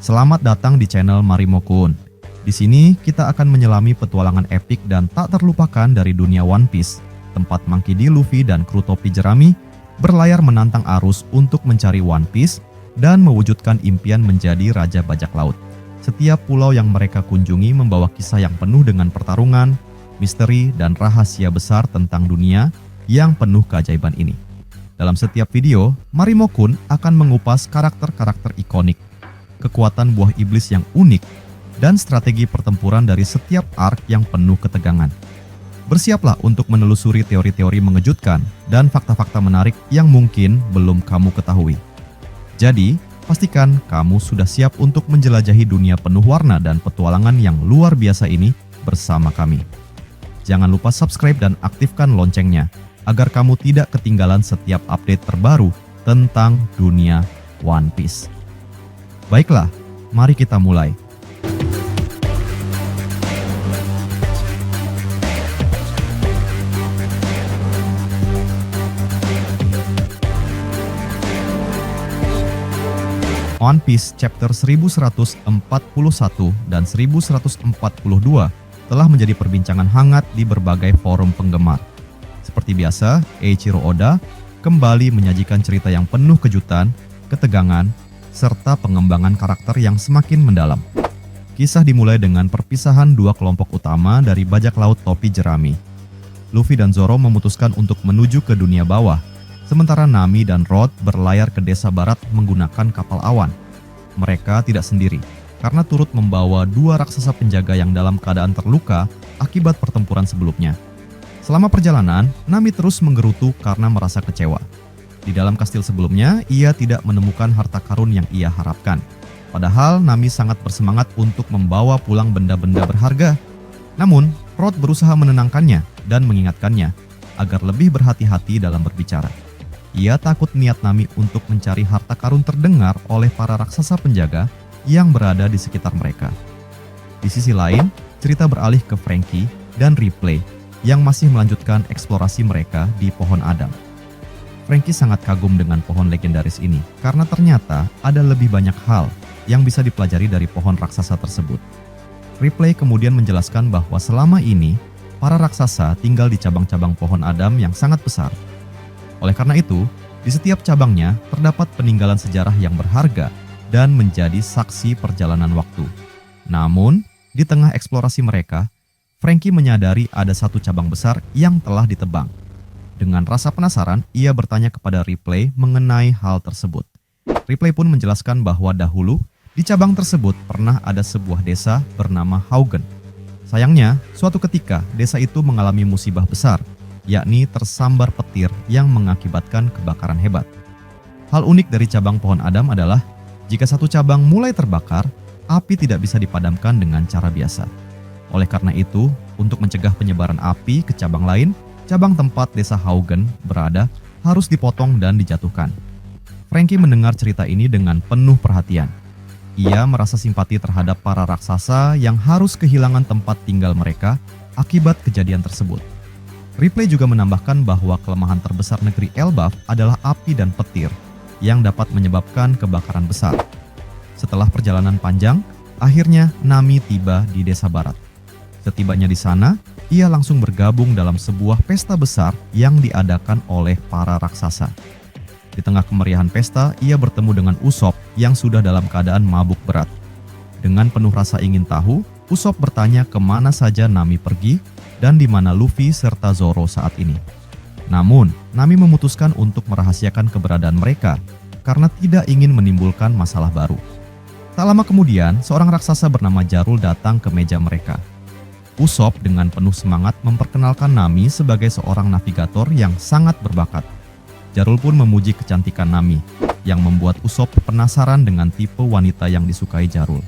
Selamat datang di channel Marimo-kun. Di sini kita akan menyelami petualangan epik dan tak terlupakan dari dunia One Piece, tempat Monkey D. Luffy dan kru topi jerami berlayar menantang arus untuk mencari One Piece dan mewujudkan impian menjadi Raja Bajak Laut. Setiap pulau yang mereka kunjungi membawa kisah yang penuh dengan pertarungan, misteri, dan rahasia besar tentang dunia yang penuh keajaiban ini. Dalam setiap video, Marimo-kun akan mengupas karakter-karakter ikonik, kekuatan buah iblis yang unik, dan strategi pertempuran dari setiap arc yang penuh ketegangan. Bersiaplah untuk menelusuri teori-teori mengejutkan dan fakta-fakta menarik yang mungkin belum kamu ketahui. Jadi, pastikan kamu sudah siap untuk menjelajahi dunia penuh warna dan petualangan yang luar biasa ini bersama kami. Jangan lupa subscribe dan aktifkan loncengnya agar kamu tidak ketinggalan setiap update terbaru tentang dunia One Piece. Baiklah, mari kita mulai. One Piece chapter 1141 dan 1142 telah menjadi perbincangan hangat di berbagai forum penggemar. Seperti biasa, Eiichiro Oda kembali menyajikan cerita yang penuh kejutan, ketegangan, serta pengembangan karakter yang semakin mendalam. Kisah dimulai dengan perpisahan dua kelompok utama dari bajak laut topi jerami. Luffy dan Zoro memutuskan untuk menuju ke dunia bawah, sementara Nami dan Rod berlayar ke desa barat menggunakan kapal awan. Mereka tidak sendiri, karena turut membawa dua raksasa penjaga yang dalam keadaan terluka akibat pertempuran sebelumnya. Selama perjalanan, Nami terus menggerutu karena merasa kecewa. Di dalam kastil sebelumnya, ia tidak menemukan harta karun yang ia harapkan. Padahal Nami sangat bersemangat untuk membawa pulang benda-benda berharga. Namun, Rod berusaha menenangkannya dan mengingatkannya agar lebih berhati-hati dalam berbicara. Ia takut niat Nami untuk mencari harta karun terdengar oleh para raksasa penjaga yang berada di sekitar mereka. Di sisi lain, cerita beralih ke Franky dan Ripley yang masih melanjutkan eksplorasi mereka di Pohon Adam. Franky sangat kagum dengan pohon legendaris ini karena ternyata ada lebih banyak hal yang bisa dipelajari dari pohon raksasa tersebut. Ripley kemudian menjelaskan bahwa selama ini para raksasa tinggal di cabang-cabang pohon Adam yang sangat besar. Oleh karena itu, di setiap cabangnya terdapat peninggalan sejarah yang berharga dan menjadi saksi perjalanan waktu. Namun, di tengah eksplorasi mereka, Franky menyadari ada satu cabang besar yang telah ditebang. Dengan rasa penasaran, ia bertanya kepada Ripley mengenai hal tersebut. Ripley pun menjelaskan bahwa dahulu di cabang tersebut pernah ada sebuah desa bernama Haugen. Sayangnya, suatu ketika desa itu mengalami musibah besar, yakni tersambar petir yang mengakibatkan kebakaran hebat. Hal unik dari cabang pohon Adam adalah jika satu cabang mulai terbakar, api tidak bisa dipadamkan dengan cara biasa. Oleh karena itu, untuk mencegah penyebaran api ke cabang lain, cabang tempat desa Haugen berada harus dipotong dan dijatuhkan. Franky mendengar cerita ini dengan penuh perhatian. Ia merasa simpati terhadap para raksasa yang harus kehilangan tempat tinggal mereka akibat kejadian tersebut. Ripley juga menambahkan bahwa kelemahan terbesar negeri Elbaf adalah api dan petir yang dapat menyebabkan kebakaran besar. Setelah perjalanan panjang, akhirnya Nami tiba di desa barat. Setibanya di sana, ia langsung bergabung dalam sebuah pesta besar yang diadakan oleh para raksasa. Di tengah kemeriahan pesta, ia bertemu dengan Usopp yang sudah dalam keadaan mabuk berat. Dengan penuh rasa ingin tahu, Usopp bertanya kemana saja Nami pergi dan di mana Luffy serta Zoro saat ini. Namun, Nami memutuskan untuk merahasiakan keberadaan mereka karena tidak ingin menimbulkan masalah baru. Tak lama kemudian, seorang raksasa bernama Jarul datang ke meja mereka. Usopp dengan penuh semangat memperkenalkan Nami sebagai seorang navigator yang sangat berbakat. Jarul pun memuji kecantikan Nami, yang membuat Usopp penasaran dengan tipe wanita yang disukai Jarul.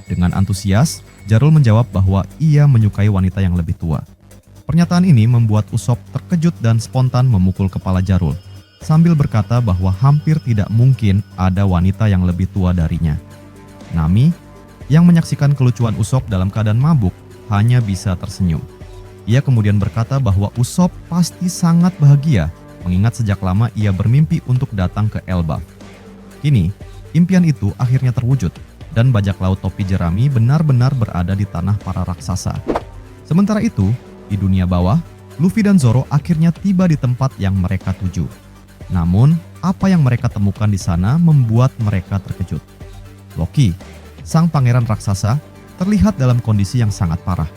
Dengan antusias, Jarul menjawab bahwa ia menyukai wanita yang lebih tua. Pernyataan ini membuat Usopp terkejut dan spontan memukul kepala Jarul, sambil berkata bahwa hampir tidak mungkin ada wanita yang lebih tua darinya. Nami, yang menyaksikan kelucuan Usopp dalam keadaan mabuk, hanya bisa tersenyum. Ia kemudian berkata bahwa Usopp pasti sangat bahagia mengingat sejak lama ia bermimpi untuk datang ke Elbaf. Kini, impian itu akhirnya terwujud dan bajak laut topi jerami benar-benar berada di tanah para raksasa. Sementara itu, di dunia bawah, Luffy dan Zoro akhirnya tiba di tempat yang mereka tuju. Namun, apa yang mereka temukan di sana membuat mereka terkejut. Loki, sang pangeran raksasa, terlihat dalam kondisi yang sangat parah.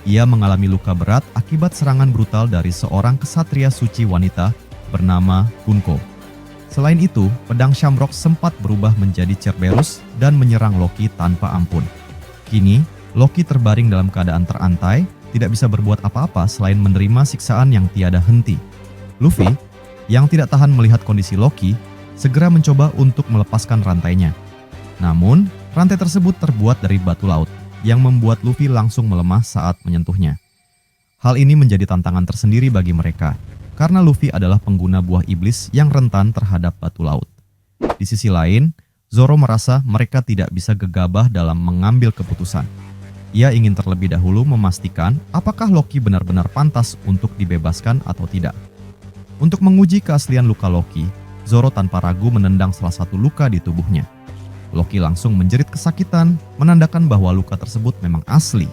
Ia mengalami luka berat akibat serangan brutal dari seorang kesatria suci wanita bernama Gunko. Selain itu, pedang Shamrock sempat berubah menjadi Cerberus dan menyerang Loki tanpa ampun. Kini, Loki terbaring dalam keadaan terantai, tidak bisa berbuat apa-apa selain menerima siksaan yang tiada henti. Luffy, yang tidak tahan melihat kondisi Loki, segera mencoba untuk melepaskan rantainya. Namun, rantai tersebut terbuat dari batu laut, yang membuat Luffy langsung melemah saat menyentuhnya. Hal ini menjadi tantangan tersendiri bagi mereka, karena Luffy adalah pengguna buah iblis yang rentan terhadap batu laut. Di sisi lain, Zoro merasa mereka tidak bisa gegabah dalam mengambil keputusan. Ia ingin terlebih dahulu memastikan apakah Loki benar-benar pantas untuk dibebaskan atau tidak. Untuk menguji keaslian luka Loki, Zoro tanpa ragu menendang salah satu luka di tubuhnya. Loki langsung menjerit kesakitan, menandakan bahwa luka tersebut memang asli.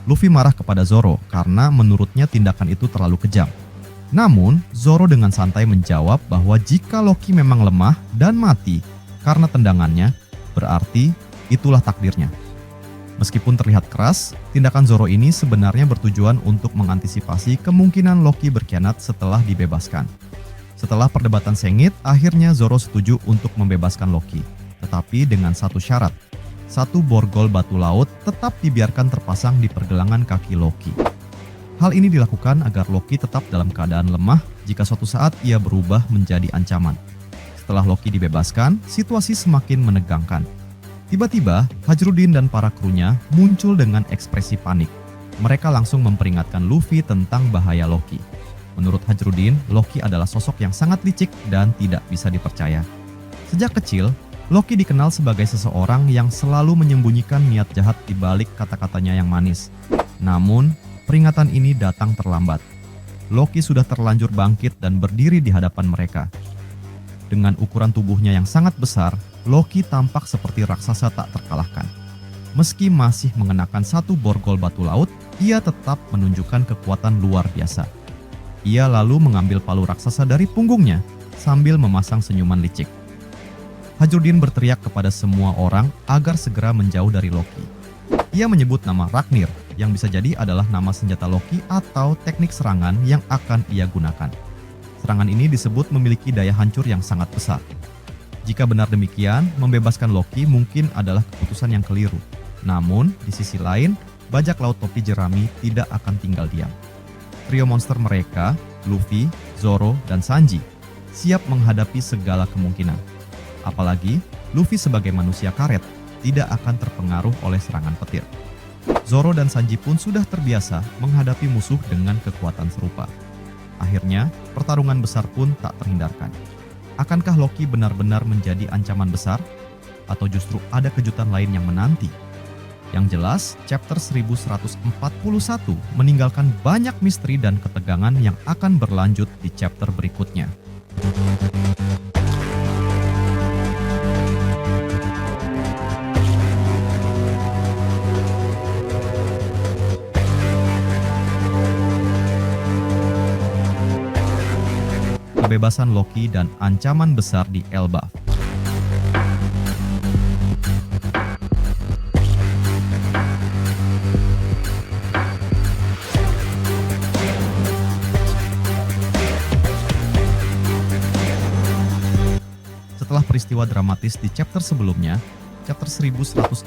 Luffy marah kepada Zoro karena menurutnya tindakan itu terlalu kejam. Namun, Zoro dengan santai menjawab bahwa jika Loki memang lemah dan mati karena tendangannya, berarti itulah takdirnya. Meskipun terlihat keras, tindakan Zoro ini sebenarnya bertujuan untuk mengantisipasi kemungkinan Loki berkhianat setelah dibebaskan. Setelah perdebatan sengit, akhirnya Zoro setuju untuk membebaskan Loki, tetapi dengan satu syarat. Satu borgol batu laut tetap dibiarkan terpasang di pergelangan kaki Loki. Hal ini dilakukan agar Loki tetap dalam keadaan lemah jika suatu saat ia berubah menjadi ancaman. Setelah Loki dibebaskan, situasi semakin menegangkan. Tiba-tiba, Hajrudin dan para krunya muncul dengan ekspresi panik. Mereka langsung memperingatkan Luffy tentang bahaya Loki. Menurut Hajrudin, Loki adalah sosok yang sangat licik dan tidak bisa dipercaya. Sejak kecil, Loki dikenal sebagai seseorang yang selalu menyembunyikan niat jahat di balik kata-katanya yang manis. Namun, peringatan ini datang terlambat. Loki sudah terlanjur bangkit dan berdiri di hadapan mereka. Dengan ukuran tubuhnya yang sangat besar, Loki tampak seperti raksasa tak terkalahkan. Meski masih mengenakan satu borgol batu laut, ia tetap menunjukkan kekuatan luar biasa. Ia lalu mengambil palu raksasa dari punggungnya sambil memasang senyuman licik. Hajrudin berteriak kepada semua orang agar segera menjauh dari Loki. Ia menyebut nama Ragnir, yang bisa jadi adalah nama senjata Loki atau teknik serangan yang akan ia gunakan. Serangan ini disebut memiliki daya hancur yang sangat besar. Jika benar demikian, membebaskan Loki mungkin adalah keputusan yang keliru. Namun, di sisi lain, bajak laut topi jerami tidak akan tinggal diam. Trio monster mereka, Luffy, Zoro, dan Sanji, siap menghadapi segala kemungkinan. Apalagi, Luffy sebagai manusia karet tidak akan terpengaruh oleh serangan petir. Zoro dan Sanji pun sudah terbiasa menghadapi musuh dengan kekuatan serupa. Akhirnya, pertarungan besar pun tak terhindarkan. Akankah Loki benar-benar menjadi ancaman besar? Atau justru ada kejutan lain yang menanti? Yang jelas, chapter 1141 meninggalkan banyak misteri dan ketegangan yang akan berlanjut di chapter berikutnya. Kebebasan Loki dan ancaman besar di Elbaf. Setelah peristiwa dramatis di chapter sebelumnya, chapter 1142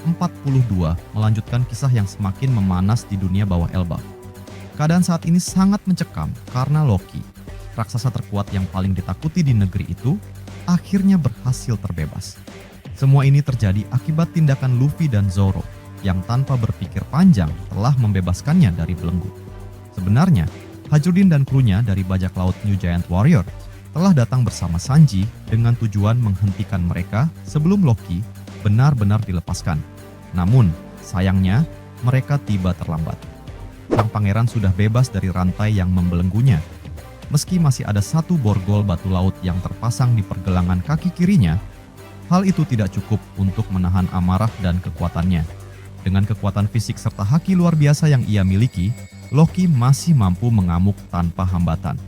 melanjutkan kisah yang semakin memanas di dunia bawah Elbaf. Keadaan saat ini sangat mencekam karena Loki, raksasa terkuat yang paling ditakuti di negeri itu, akhirnya berhasil terbebas. Semua ini terjadi akibat tindakan Luffy dan Zoro yang tanpa berpikir panjang telah membebaskannya dari belenggu. Sebenarnya, Hajrudin dan krunya dari bajak laut New Giant Warrior telah datang bersama Sanji dengan tujuan menghentikan mereka sebelum Loki benar-benar dilepaskan. Namun, sayangnya, mereka tiba terlambat. Sang pangeran sudah bebas dari rantai yang membelenggunya. Meski masih ada satu borgol batu laut yang terpasang di pergelangan kaki kirinya, hal itu tidak cukup untuk menahan amarah dan kekuatannya. Dengan kekuatan fisik serta haki luar biasa yang ia miliki, Loki masih mampu mengamuk tanpa hambatan.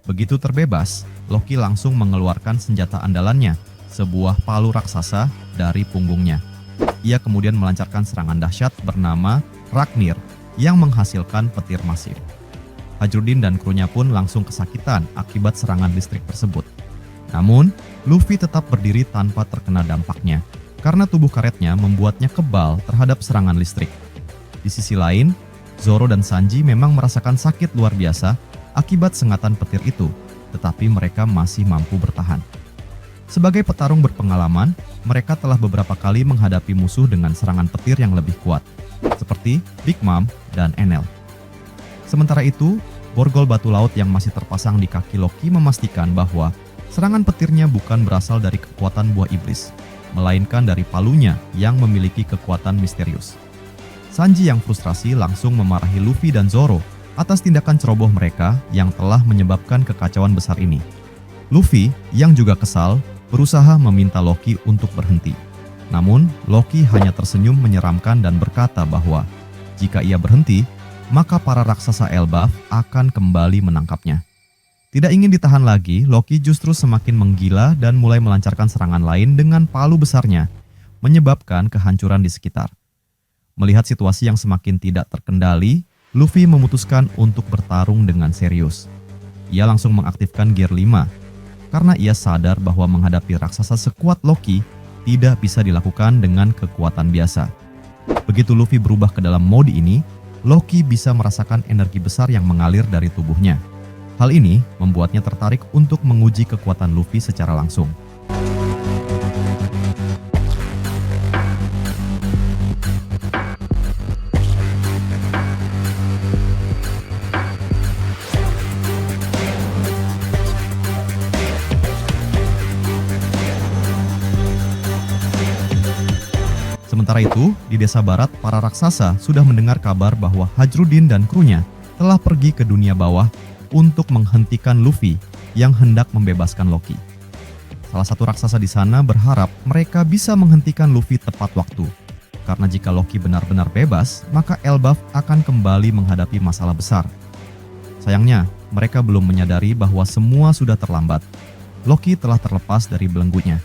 Begitu terbebas, Loki langsung mengeluarkan senjata andalannya, sebuah palu raksasa dari punggungnya. Ia kemudian melancarkan serangan dahsyat bernama Ragnir yang menghasilkan petir masif. Hajrudin dan krunya pun langsung kesakitan akibat serangan listrik tersebut. Namun, Luffy tetap berdiri tanpa terkena dampaknya, karena tubuh karetnya membuatnya kebal terhadap serangan listrik. Di sisi lain, Zoro dan Sanji memang merasakan sakit luar biasa akibat sengatan petir itu, tetapi mereka masih mampu bertahan. Sebagai petarung berpengalaman, mereka telah beberapa kali menghadapi musuh dengan serangan petir yang lebih kuat, seperti Big Mom dan Enel. Sementara itu, borgol batu laut yang masih terpasang di kaki Loki memastikan bahwa serangan petirnya bukan berasal dari kekuatan buah iblis, melainkan dari palunya yang memiliki kekuatan misterius. Sanji yang frustrasi langsung memarahi Luffy dan Zoro atas tindakan ceroboh mereka yang telah menyebabkan kekacauan besar ini. Luffy yang juga kesal berusaha meminta Loki untuk berhenti. Namun, Loki hanya tersenyum menyeramkan dan berkata bahwa jika ia berhenti, maka para raksasa Elbaf akan kembali menangkapnya. Tidak ingin ditahan lagi, Loki justru semakin menggila dan mulai melancarkan serangan lain dengan palu besarnya, menyebabkan kehancuran di sekitar. Melihat situasi yang semakin tidak terkendali, Luffy memutuskan untuk bertarung dengan serius. Ia langsung mengaktifkan Gear 5, karena ia sadar bahwa menghadapi raksasa sekuat Loki tidak bisa dilakukan dengan kekuatan biasa. Begitu Luffy berubah ke dalam mode ini, Loki bisa merasakan energi besar yang mengalir dari tubuhnya. Hal ini membuatnya tertarik untuk menguji kekuatan Luffy secara langsung. Sementara itu, di desa barat, para raksasa sudah mendengar kabar bahwa Hajrudin dan krunya telah pergi ke dunia bawah untuk menghentikan Luffy yang hendak membebaskan Loki. Salah satu raksasa di sana berharap mereka bisa menghentikan Luffy tepat waktu, karena jika Loki benar-benar bebas, maka Elbaf akan kembali menghadapi masalah besar. Sayangnya, mereka belum menyadari bahwa semua sudah terlambat. Loki telah terlepas dari belenggunya.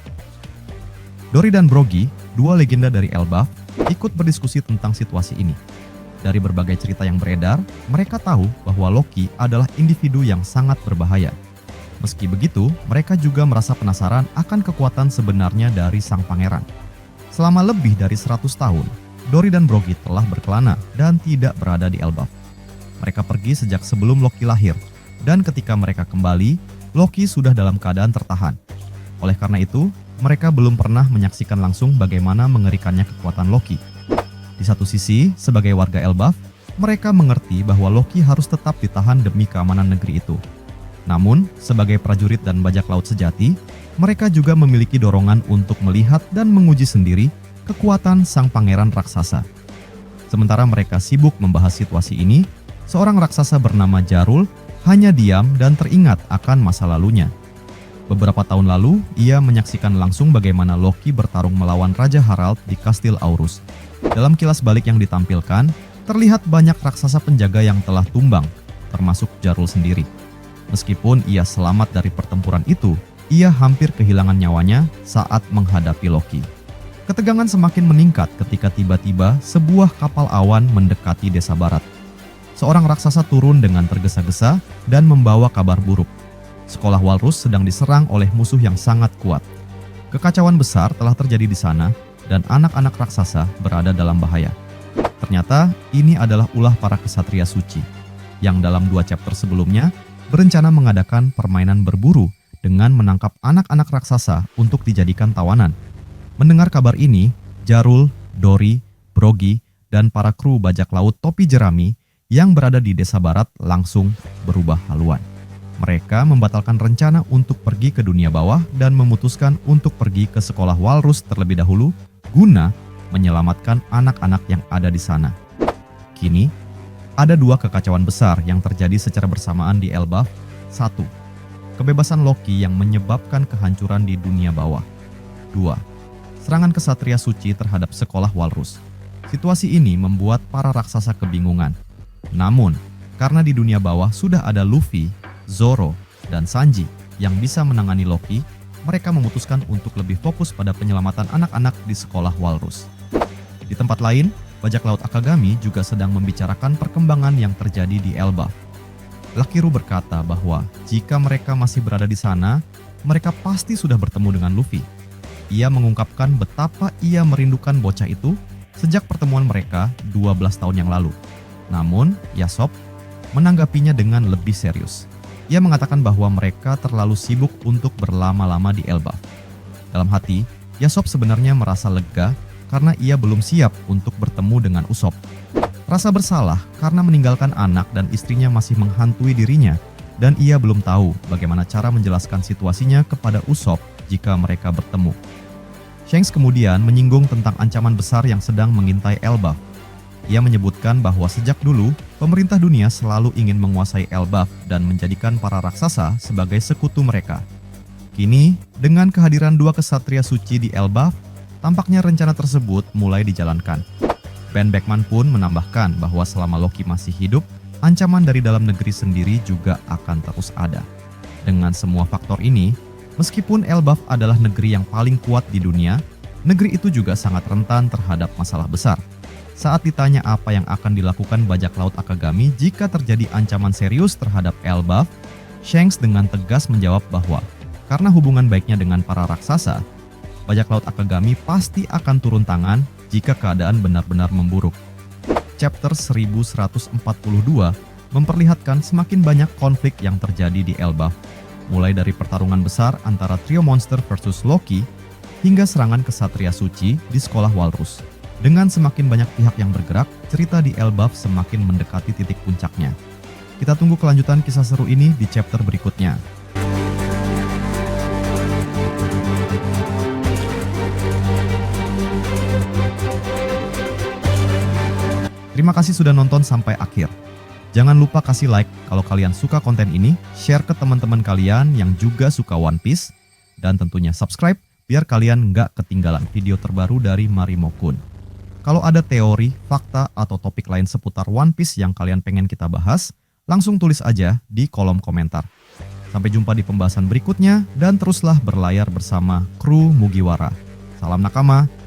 Dory dan Brogy, dua legenda dari Elbaf, ikut berdiskusi tentang situasi ini. Dari berbagai cerita yang beredar, mereka tahu bahwa Loki adalah individu yang sangat berbahaya. Meski begitu, mereka juga merasa penasaran akan kekuatan sebenarnya dari sang pangeran. Selama lebih dari 100 tahun, Dory dan Brogy telah berkelana dan tidak berada di Elbaf. Mereka pergi sejak sebelum Loki lahir, dan ketika mereka kembali, Loki sudah dalam keadaan tertahan. Oleh karena itu, mereka belum pernah menyaksikan langsung bagaimana mengerikannya kekuatan Loki. Di satu sisi, sebagai warga Elbaf, mereka mengerti bahwa Loki harus tetap ditahan demi keamanan negeri itu. Namun, sebagai prajurit dan bajak laut sejati, mereka juga memiliki dorongan untuk melihat dan menguji sendiri kekuatan sang pangeran raksasa. Sementara mereka sibuk membahas situasi ini, seorang raksasa bernama Jarul hanya diam dan teringat akan masa lalunya. Beberapa tahun lalu, ia menyaksikan langsung bagaimana Loki bertarung melawan Raja Harald di Kastil Aurus. Dalam kilas balik yang ditampilkan, terlihat banyak raksasa penjaga yang telah tumbang, termasuk Jarul sendiri. Meskipun ia selamat dari pertempuran itu, ia hampir kehilangan nyawanya saat menghadapi Loki. Ketegangan semakin meningkat ketika tiba-tiba sebuah kapal awan mendekati desa barat. Seorang raksasa turun dengan tergesa-gesa dan membawa kabar buruk. Sekolah Walrus sedang diserang oleh musuh yang sangat kuat. Kekacauan besar telah terjadi di sana dan anak-anak raksasa berada dalam bahaya. Ternyata ini adalah ulah para kesatria suci yang dalam 2 chapter sebelumnya berencana mengadakan permainan berburu dengan menangkap anak-anak raksasa untuk dijadikan tawanan. Mendengar kabar ini, Jarul, Dory, Brogy, dan para kru bajak laut topi jerami yang berada di desa barat langsung berubah haluan. Mereka membatalkan rencana untuk pergi ke dunia bawah dan memutuskan untuk pergi ke sekolah Walrus terlebih dahulu guna menyelamatkan anak-anak yang ada di sana. Kini, ada dua kekacauan besar yang terjadi secara bersamaan di Elbaf. 1. Kebebasan Loki yang menyebabkan kehancuran di dunia bawah. 2. Serangan kesatria suci terhadap sekolah Walrus. Situasi ini membuat para raksasa kebingungan. Namun, karena di dunia bawah sudah ada Luffy, Zoro, dan Sanji yang bisa menangani Loki, mereka memutuskan untuk lebih fokus pada penyelamatan anak-anak di sekolah Walrus. Di tempat lain, bajak laut Akagami juga sedang membicarakan perkembangan yang terjadi di Elbaf. Lakiru berkata bahwa jika mereka masih berada di sana, mereka pasti sudah bertemu dengan Luffy. Ia mengungkapkan betapa ia merindukan bocah itu sejak pertemuan mereka 12 tahun yang lalu. Namun, Yasop menanggapinya dengan lebih serius. Ia mengatakan bahwa mereka terlalu sibuk untuk berlama-lama di Elbaf. Dalam hati, Yasop sebenarnya merasa lega karena ia belum siap untuk bertemu dengan Usop. Rasa bersalah karena meninggalkan anak dan istrinya masih menghantui dirinya, dan ia belum tahu bagaimana cara menjelaskan situasinya kepada Usop jika mereka bertemu. Shanks kemudian menyinggung tentang ancaman besar yang sedang mengintai Elbaf. Ia menyebutkan bahwa sejak dulu, pemerintah dunia selalu ingin menguasai Elbaf dan menjadikan para raksasa sebagai sekutu mereka. Kini, dengan kehadiran dua kesatria suci di Elbaf, tampaknya rencana tersebut mulai dijalankan. Ben Beckman pun menambahkan bahwa selama Loki masih hidup, ancaman dari dalam negeri sendiri juga akan terus ada. Dengan semua faktor ini, meskipun Elbaf adalah negeri yang paling kuat di dunia, negeri itu juga sangat rentan terhadap masalah besar. Saat ditanya apa yang akan dilakukan bajak laut Akagami jika terjadi ancaman serius terhadap Elbaf, Shanks dengan tegas menjawab bahwa karena hubungan baiknya dengan para raksasa, bajak laut Akagami pasti akan turun tangan jika keadaan benar-benar memburuk. Chapter 1142 memperlihatkan semakin banyak konflik yang terjadi di Elbaf, mulai dari pertarungan besar antara trio monster versus Loki hingga serangan kesatria suci di sekolah Walrus. Dengan semakin banyak pihak yang bergerak, cerita di Elbaf semakin mendekati titik puncaknya. Kita tunggu kelanjutan kisah seru ini di chapter berikutnya. Terima kasih sudah nonton sampai akhir. Jangan lupa kasih like kalau kalian suka konten ini, share ke teman-teman kalian yang juga suka One Piece, dan tentunya subscribe biar kalian nggak ketinggalan video terbaru dari Marimo Kun. Kalau ada teori, fakta, atau topik lain seputar One Piece yang kalian pengen kita bahas, langsung tulis aja di kolom komentar. Sampai jumpa di pembahasan berikutnya, dan teruslah berlayar bersama kru Mugiwara. Salam nakama.